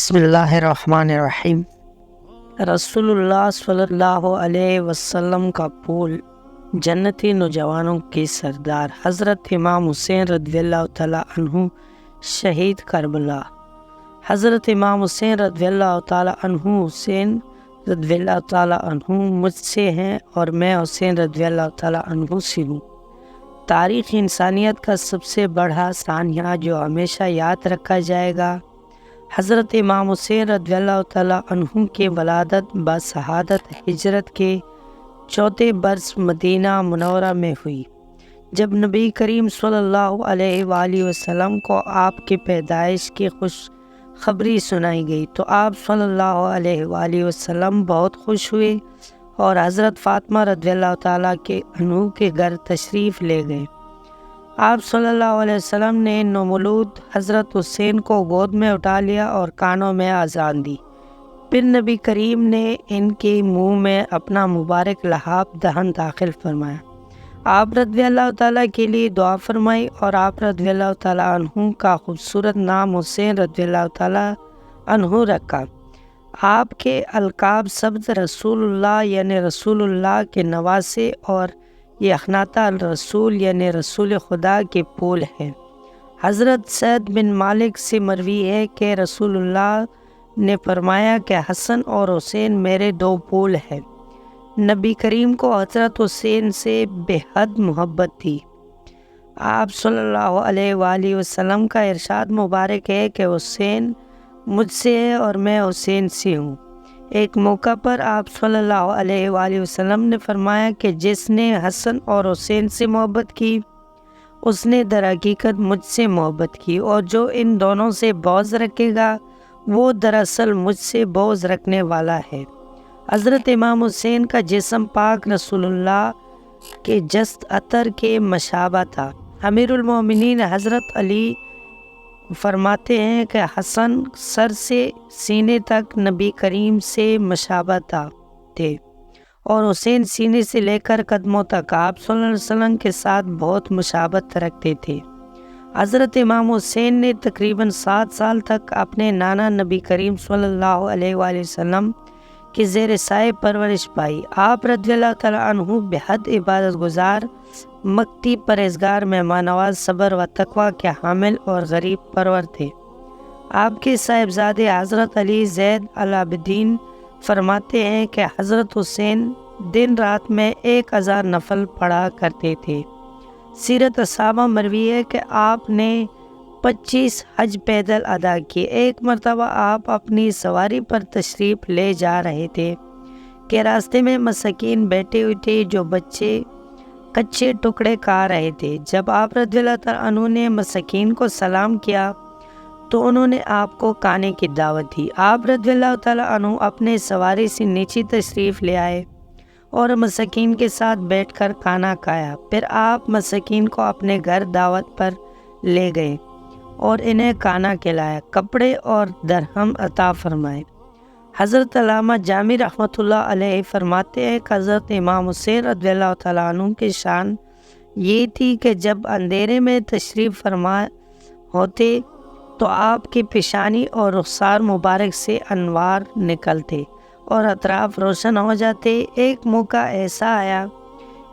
بسم اللہ الرحمن الرحیم۔ رسول اللہ صلی اللہ علیہ وسلم کا پھول، جنتی نوجوانوں کے سردار حضرت امام حسین رضی اللہ تعالیٰ عنہ، شہید کربلا۔ حضرت امام حسین رضی اللہ تعالیٰ عنہ حسین رضی اللہ تعالیٰ عنہ مجھ سے ہیں اور میں حسین رضی اللہ تعالیٰ عنہ سے ہوں۔ تاریخ انسانیت کا سب سے بڑا سانحہ جو ہمیشہ یاد رکھا جائے گا، حضرت امام حسین رضی اللہ تعالیٰ عنہ کے ولادت بشہادت ہجرت کے 4 برس مدینہ منورہ میں ہوئی، جب نبی کریم صلی اللہ علیہ وآلہ وسلم کو آپ کی پیدائش کی خوش خبری سنائی گئی تو آپ صلی اللہ علیہ وآلہ وسلم بہت خوش ہوئے اور حضرت فاطمہ رضی اللہ تعالیٰ عنہ کے گھر تشریف لے گئے۔ آپ صلی اللہ علیہ وسلم نے نومولود حضرت حسین کو گود میں اٹھا لیا اور کانوں میں اذان دی، پھر نبی کریم نے ان کے منہ میں اپنا مبارک لحاف دہن داخل فرمایا۔ آپ رضی اللہ تعالیٰ کے لیے دعا فرمائی اور آپ رضی اللہ تعالیٰ عنہ کا خوبصورت نام حسین رضی اللہ تعالیٰ عنہ رکھا۔ آپ کے القاب سبز رسول اللہ یعنی رسول اللہ کے نواسے اور یخناتا الرسول یعنی رسول خدا کے پھول ہیں۔ حضرت سعد بن مالک سے مروی ہے کہ رسول اللہ نے فرمایا کہ حسن اور حسین میرے 2 پھول ہیں۔ نبی کریم کو حضرت حسین سے بے حد محبت تھی۔ آپ صلی اللہ علیہ وآلہ وسلم کا ارشاد مبارک ہے کہ حسین مجھ سے ہے اور میں حسین سے ہوں۔ ایک موقع پر آپ صلی اللہ علیہ وآلہ وسلم نے فرمایا کہ جس نے حسن اور حسین سے محبت کی اس نے در حقیقت مجھ سے محبت کی، اور جو ان دونوں سے بغض رکھے گا وہ دراصل مجھ سے بغض رکھنے والا ہے۔ حضرت امام حسین کا جسم پاک رسول اللہ کے جست عطر کے مشابہ تھا۔ امیر المومنین حضرت علی فرماتے ہیں کہ حسن سر سے سینے تک نبی کریم سے مشابہ تھے اور حسین سینے سے لے کر قدموں تک آپ صلی اللہ علیہ وسلم کے ساتھ بہت مشابہت رکھتے تھے۔ حضرت امام حسین نے تقریباً 7 سال تک اپنے نانا نبی کریم صلی اللہ علیہ وآلہ وسلم کے زیر سائے پرورش پائی۔ آپ رضی اللہ تعالیٰ عنہ بے حد عبادت گزار، مقتی، پرہیزگار، مہمان نواز، صبر و تقوی کے حامل اور غریب پرور تھے۔ آپ کے صاحبزادے حضرت علی زید العابدین فرماتے ہیں کہ حضرت حسین دن رات میں 1000 نفل پڑھا کرتے تھے۔ سیرت صحابہ مروی ہے کہ آپ نے 25 حج پیدل ادا کیے۔ ایک مرتبہ آپ اپنی سواری پر تشریف لے جا رہے تھے کہ راستے میں مساکین بیٹھے ہوئے تھے جو بچے کچے ٹکڑے کھا رہے تھے۔ جب آپ رضی اللہ تعالیٰ عنہ نے مساکین کو سلام کیا تو انہوں نے آپ کو کھانے کی دعوت دی۔ آپ رضی اللہ تعالیٰ عنہ اپنے سواری سے نیچے تشریف لے آئے اور مساکین کے ساتھ بیٹھ کر کھانا کھایا۔ پھر آپ مساکین کو اپنے گھر دعوت پر لے گئے اور انہیں کھانا کھلایا، کپڑے اور درہم عطا فرمائے۔ حضرت علامہ جامی رحمۃ اللہ علیہ فرماتے ہیں کہ حضرت امام حسین رضی اللہ تعالیٰ عنہ کی شان یہ تھی کہ جب اندھیرے میں تشریف فرما ہوتے تو آپ کی پیشانی اور رخسار مبارک سے انوار نکلتے اور اطراف روشن ہو جاتے۔ ایک موقع ایسا آیا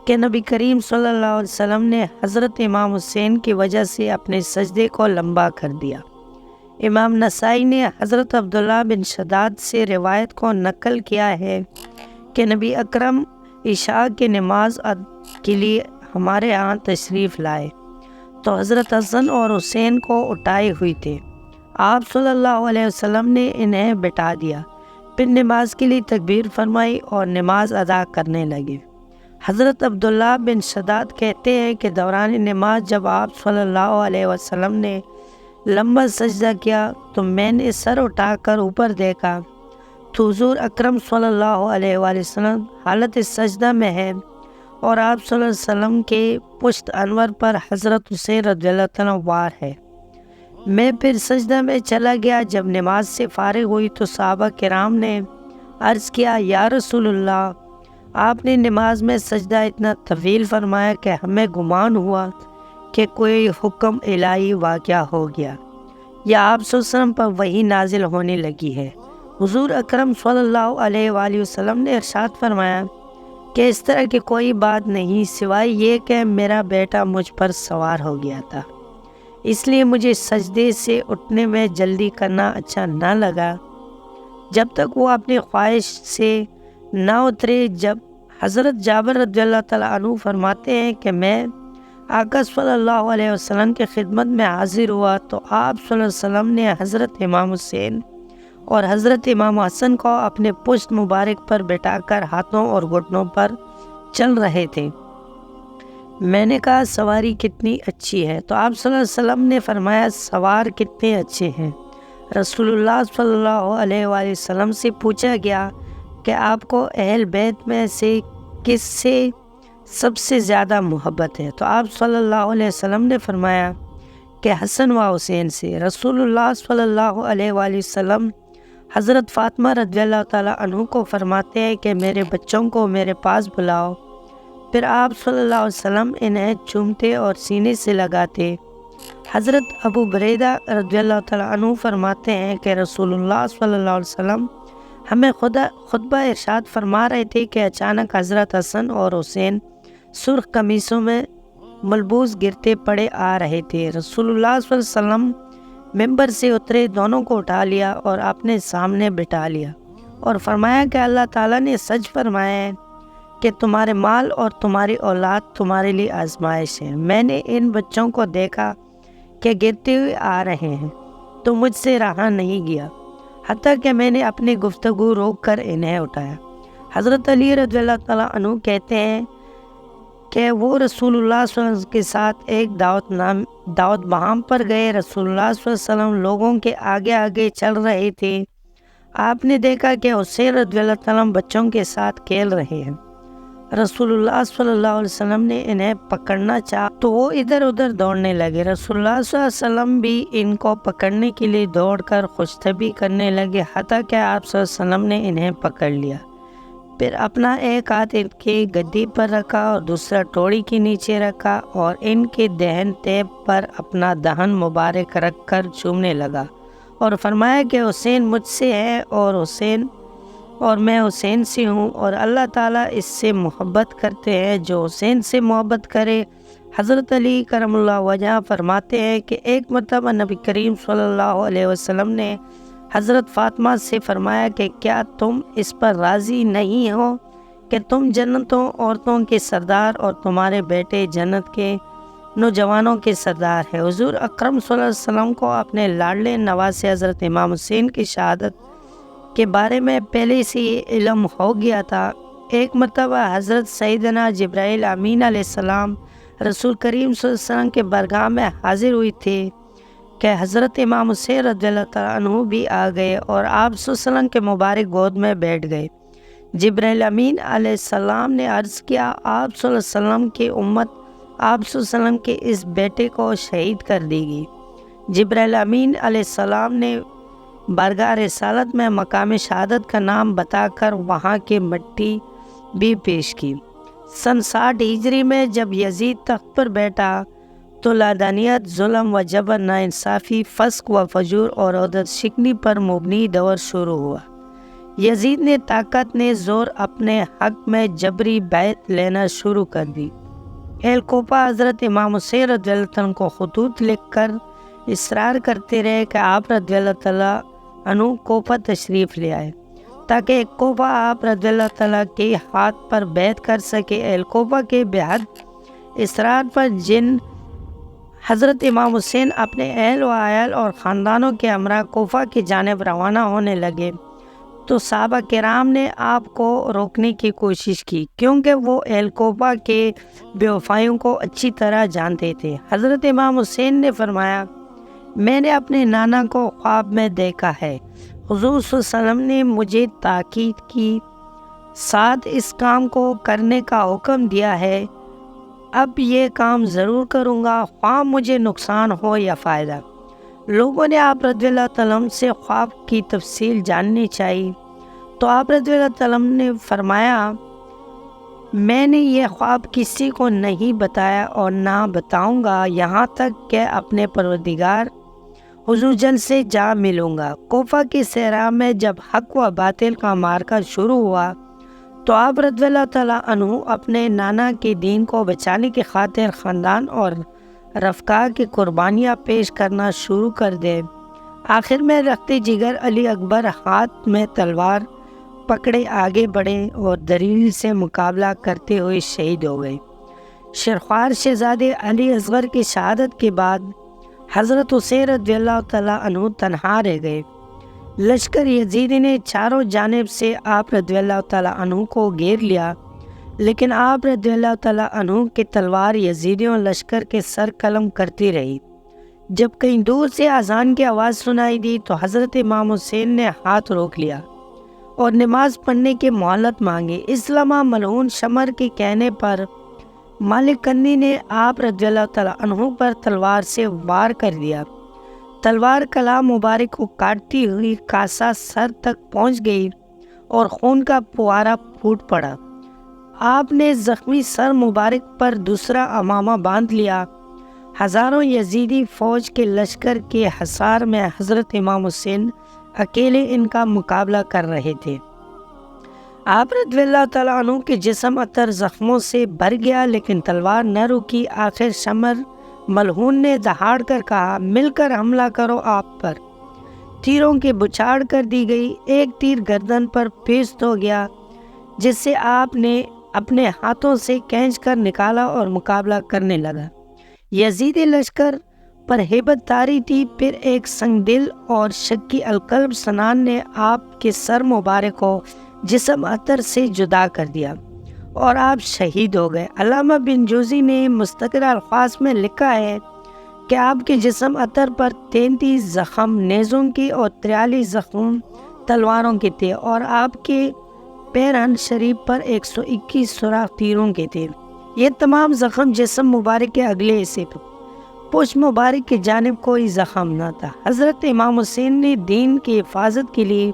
کہ نبی کریم صلی اللہ علیہ وسلم نے حضرت امام حسین کی وجہ سے اپنے سجدے کو لمبا کر دیا۔ امام نسائی نے حضرت عبداللہ بن شداد سے روایت کو نقل کیا ہے کہ نبی اکرم عشاء کی نماز کے لیے ہمارے ہاں تشریف لائے تو حضرت حسن اور حسین کو اٹھائے ہوئے تھے۔ آپ صلی اللہ علیہ وسلم نے انہیں بٹھا دیا، پھر نماز کے لیے تکبیر فرمائی اور نماز ادا کرنے لگے۔ حضرت عبداللہ بن شداد کہتے ہیں کہ دوران نماز جب آپ صلی اللہ علیہ وسلم نے لمبا سجدہ کیا تو میں نے سر اٹھا کر اوپر دیکھا تو حضور اکرم صلی اللہ علیہ وآلہ وسلم حالت سجدہ میں ہے اور آپ صلی اللہ علیہ وسلم کے پشت انور پر حضرت حسین رضی اللہ تعالیٰ وار ہے۔ میں پھر سجدہ میں چلا گیا۔ جب نماز سے فارغ ہوئی تو صحابہ کرام نے عرض کیا، یا رسول اللہ، آپ نے نماز میں سجدہ اتنا طویل فرمایا کہ ہمیں گمان ہوا کہ کوئی حکم الہی واقعہ ہو گیا، یا آپ صلی اللہ علیہ وسلم پر وحی نازل ہونے لگی ہے۔ حضور اکرم صلی اللہ علیہ وآلہ وسلم نے ارشاد فرمایا کہ اس طرح کی کوئی بات نہیں سوائے یہ کہ میرا بیٹا مجھ پر سوار ہو گیا تھا، اس لیے مجھے سجدے سے اٹھنے میں جلدی کرنا اچھا نہ لگا جب تک وہ اپنی خواہش سے نہ اترے۔ جب حضرت جابر رضی اللہ تعالیٰ عنہ فرماتے ہیں کہ میں آقا صلی اللہ علیہ وسلم کی خدمت میں حاضر ہوا تو آپ صلی اللہ علیہ وسلم نے حضرت امام حسین اور حضرت امام حسن کو اپنے پشت مبارک پر بٹھا کر ہاتھوں اور گھٹنوں پر چل رہے تھے۔ میں نے کہا سواری کتنی اچھی ہے، تو آپ صلی اللہ علیہ وسلم نے فرمایا سوار کتنے اچھے ہیں۔ رسول اللہ صلی اللہ علیہ وآلہ وسلم سے پوچھا گیا کہ آپ کو اہل بیت میں سے کس سے سب سے زیادہ محبت ہے، تو آپ صلی اللہ علیہ وسلم نے فرمایا کہ حسن و حسین سے۔ رسول اللہ صلی اللہ علیہ وآلہ وسلم حضرت فاطمہ رضی اللہ تعالیٰ عنہ کو فرماتے ہیں کہ میرے بچوں کو میرے پاس بلاؤ، پھر آپ صلی اللہ علیہ وسلم انہیں چومتے اور سینے سے لگاتے۔ حضرت ابو بریدہ رضی اللہ تعالیٰ عنہ فرماتے ہیں کہ رسول اللہ صلی اللہ علیہ وسلم ہمیں خطبہ ارشاد فرما رہے تھے کہ اچانک حضرت حسن اور حسین سرخ قمیصوں میں ملبوس گرتے پڑے آ رہے تھے۔ رسول اللہ صلی اللہ علیہ وسلم ممبر سے اترے، دونوں کو اٹھا لیا اور اپنے سامنے بٹھا لیا اور فرمایا کہ اللہ تعالیٰ نے سچ فرمایا ہے کہ تمہارے مال اور تمہاری اولاد تمہارے لیے آزمائش ہے۔ میں نے ان بچوں کو دیکھا کہ گرتے ہوئے آ رہے ہیں تو مجھ سے رہا نہیں گیا، حتیٰ کہ میں نے اپنی گفتگو روک کر انہیں اٹھایا۔ حضرت علی رضی اللہ تعالیٰ عنہ کہتے ہیں کہ وہ رسول اللہ صلی اللہ علیہ وسلم کے ساتھ ایک دعوت بہام پر گئے۔ رسول اللہ صلی اللہ علیہ وسلم لوگوں کے آگے آگے چل رہے تھے۔ آپ نے دیکھا کہ حسین رضی اللہ تعالیٰ عنہ بچوں کے ساتھ کھیل رہے ہیں۔ رسول اللہ صلی اللہ علیہ وسلم نے انہیں پکڑنا چاہا تو وہ ادھر ادھر دوڑنے لگے۔ رسول اللہ صلی اللہ علیہ وسلم بھی ان کو پکڑنے کے لیے دوڑ کر خوش طبی کرنے لگے، حتیٰ کہ آپ صلی اللہ علیہ وسلم نے انہیں پکڑ لیا، پھر اپنا ایک ہاتھ ان کی گدی پر رکھا اور دوسرا ٹوڑی کے نیچے رکھا اور ان کے دہن تیب پر اپنا دہن مبارک رکھ کر چومنے لگا اور فرمایا کہ حسین مجھ سے ہے اور میں حسین سے ہوں، اور اللہ تعالیٰ اس سے محبت کرتے ہیں جو حسین سے محبت کرے۔ حضرت علی کرم اللہ وجہ فرماتے ہیں کہ ایک مرتبہ نبی کریم صلی اللہ علیہ وسلم نے حضرت فاطمہ سے فرمایا کہ کیا تم اس پر راضی نہیں ہو کہ تم جنتوں عورتوں کے سردار اور تمہارے بیٹے جنت کے نوجوانوں کے سردار ہیں۔ حضور اکرم صلی اللہ علیہ وسلم کو اپنے لاڈلے نواسے حضرت امام حسین کی شہادت کے بارے میں پہلے سے یہ علم ہو گیا تھا۔ ایک مرتبہ حضرت سیدنا جبرائیل امین علیہ السلام رسول کریم صلی اللہ علیہ وسلم کے برگاہ میں حاضر ہوئی تھے کہ حضرت امام حسین رضی اللہ تعالیٰ عنہ بھی آ گئے اور آپ صلی اللہ علیہ وسلم کے مبارک گود میں بیٹھ گئے۔ جبرائیل امین علیہ السلام نے عرض کیا آپ صلی اللہ علیہ وسلم کی امت آپ صلی اللہ علیہ وسلم کے اس بیٹے کو شہید کر دی گئی۔ جبرائیل امین علیہ السلام نے بارگاہ رسالت میں مقام شہادت کا نام بتا کر وہاں کی مٹی بھی پیش کی۔ سن 60 ہجری میں جب یزید تخت پر بیٹھا تو لادانیت، ظلم و جبر، ناانصافی، فسق و فجور اور عدد شکنی پر مبنی دور شروع ہوا۔ یزید نے طاقت نے زور اپنے حق میں جبری بیعت لینا شروع کر دی۔ اہل کوفہ حضرت امام حسین رضی اللہ عنہ کو خطوط لکھ کر اصرار کرتے رہے کہ آپ رضی اللہ تعالیٰ عنہ کوفہ تشریف لے آئے تاکہ کوفہ آپ رضی اللہ تعالیٰ کے ہاتھ پر بیعت کر سکے۔ اہل کوفہ کے بےحد اصرار پر جن حضرت امام حسین اپنے اہل و عیال اور خاندانوں کے ہمراہ کوفہ کی جانب روانہ ہونے لگے تو صحابہ کرام نے آپ کو روکنے کی کوشش کی، کیونکہ وہ اہل کوفہ کے بے وفائیوں کو اچھی طرح جانتے تھے۔ حضرت امام حسین نے فرمایا میں نے اپنے نانا کو خواب میں دیکھا ہے، حضور صلی اللہ علیہ وسلم نے مجھے تاکید کی ساتھ اس کام کو کرنے کا حکم دیا ہے، اب یہ کام ضرور کروں گا خواہ مجھے نقصان ہو یا فائدہ۔ لوگوں نے آپ رضی اللہ تعالیٰ عنہ سے خواب کی تفصیل جاننی چاہی تو آپ رضی اللہ تعالیٰ عنہ نے فرمایا میں نے یہ خواب کسی کو نہیں بتایا اور نہ بتاؤں گا یہاں تک کہ اپنے پروردگار حضور جلد سے جا ملوں گا۔ کوفہ کی صحرا میں جب حق و باطل کا معرکہ شروع ہوا تو آپ رضی اللہ تعالیٰ عنہ اپنے نانا کے دین کو بچانے کی خاطر خاندان اور رفقا کی قربانیاں پیش کرنا شروع کر دے۔ آخر میں رخت جگر علی اکبر ہاتھ میں تلوار پکڑے آگے بڑھے اور دلیل سے مقابلہ کرتے ہوئے شہید ہو گئے۔ شیرخوار شہزادے علی اصغر کی شہادت کے بعد حضرت حسین رضی اللہ تعالیٰ عنہ تنہا رہ گئے۔ لشکر یزیدی نے چاروں جانب سے آپ رضی اللہ تعالیٰ عنہ کو گھیر لیا، لیکن آپ رضی اللہ تعالیٰ عنہ کی تلوار یزیدیوں لشکر کے سر قلم کرتی رہی۔ جب کہیں دور سے اذان کی آواز سنائی دی تو حضرت امام حسین نے ہاتھ روک لیا اور نماز پڑھنے کی مہلت مانگی۔ اس لمحہ ملعون شمر کے کہنے پر مالک کندی نے آپ رضی اللہ تعالیٰ عنہ پر تلوار سے وار کر دیا۔ تلوار کلام مبارک کو کاٹتی ہوئی کاسا سر تک پہنچ گئی اور خون کا پھوارا پھوٹ پڑا۔ آپ نے زخمی سر مبارک پر دوسرا امامہ باندھ لیا۔ ہزاروں یزیدی فوج کے لشکر کے حصار میں حضرت امام حسین اکیلے ان کا مقابلہ کر رہے تھے۔ آپ رضی اللہ تعالیٰ عنہ کے جسم عطر زخموں سے بھر گیا، لیکن تلوار نہ رکی۔ آخر شمر ملعون نے دہاڑ کر کہا، مل کر حملہ کرو آپ پر۔ تیروں کی بچھاڑ کر دی گئی۔ ایک تیر گردن پر پیست ہو گیا، جس سے آپ نے اپنے ہاتھوں سے کھینچ کر نکالا اور مقابلہ کرنے لگا۔ یزیدی لشکر پر ہیبت طاری تھی۔ پھر ایک سنگ دل اور شکی القلب سنان نے آپ کے سر مبارک کو جسم عطر سے جدا کر دیا اور آپ شہید ہو گئے۔ علامہ بن جوزی نے مستقر الفاظ میں لکھا ہے کہ آپ کے جسم عطر پر 33 زخم نیزوں کی اور 43 زخم تلواروں کے تھے، اور آپ کے پیرہن شریف پر 121 سوراخ تیروں کے تھے۔ یہ تمام زخم جسم مبارک کے اگلے حصے پر، پشت مبارک کی جانب کوئی زخم نہ تھا۔ حضرت امام حسین نے دین کی حفاظت کے لیے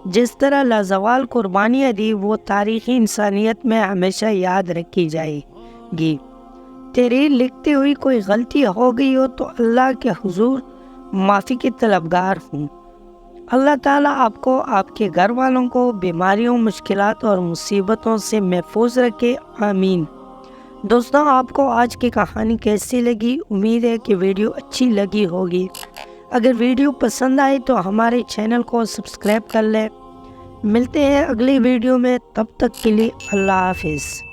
جس طرح لازوال قربانیاں دی، وہ تاریخی انسانیت میں ہمیشہ یاد رکھی جائے گی۔ تحریر لکھتے ہوئی کوئی غلطی ہو گئی ہو تو اللہ کے حضور معافی کی طلبگار ہوں۔ اللہ تعالیٰ آپ کو، آپ کے گھر والوں کو بیماریوں، مشکلات اور مصیبتوں سے محفوظ رکھے، آمین۔ دوستوں، آپ کو آج کی کہانی کیسی لگی؟ امید ہے کہ ویڈیو اچھی لگی ہوگی۔ اگر ویڈیو پسند آئے تو ہمارے چینل کو سبسکرائب کر لیں۔ ملتے ہیں اگلی ویڈیو میں، تب تک کے لیے اللہ حافظ۔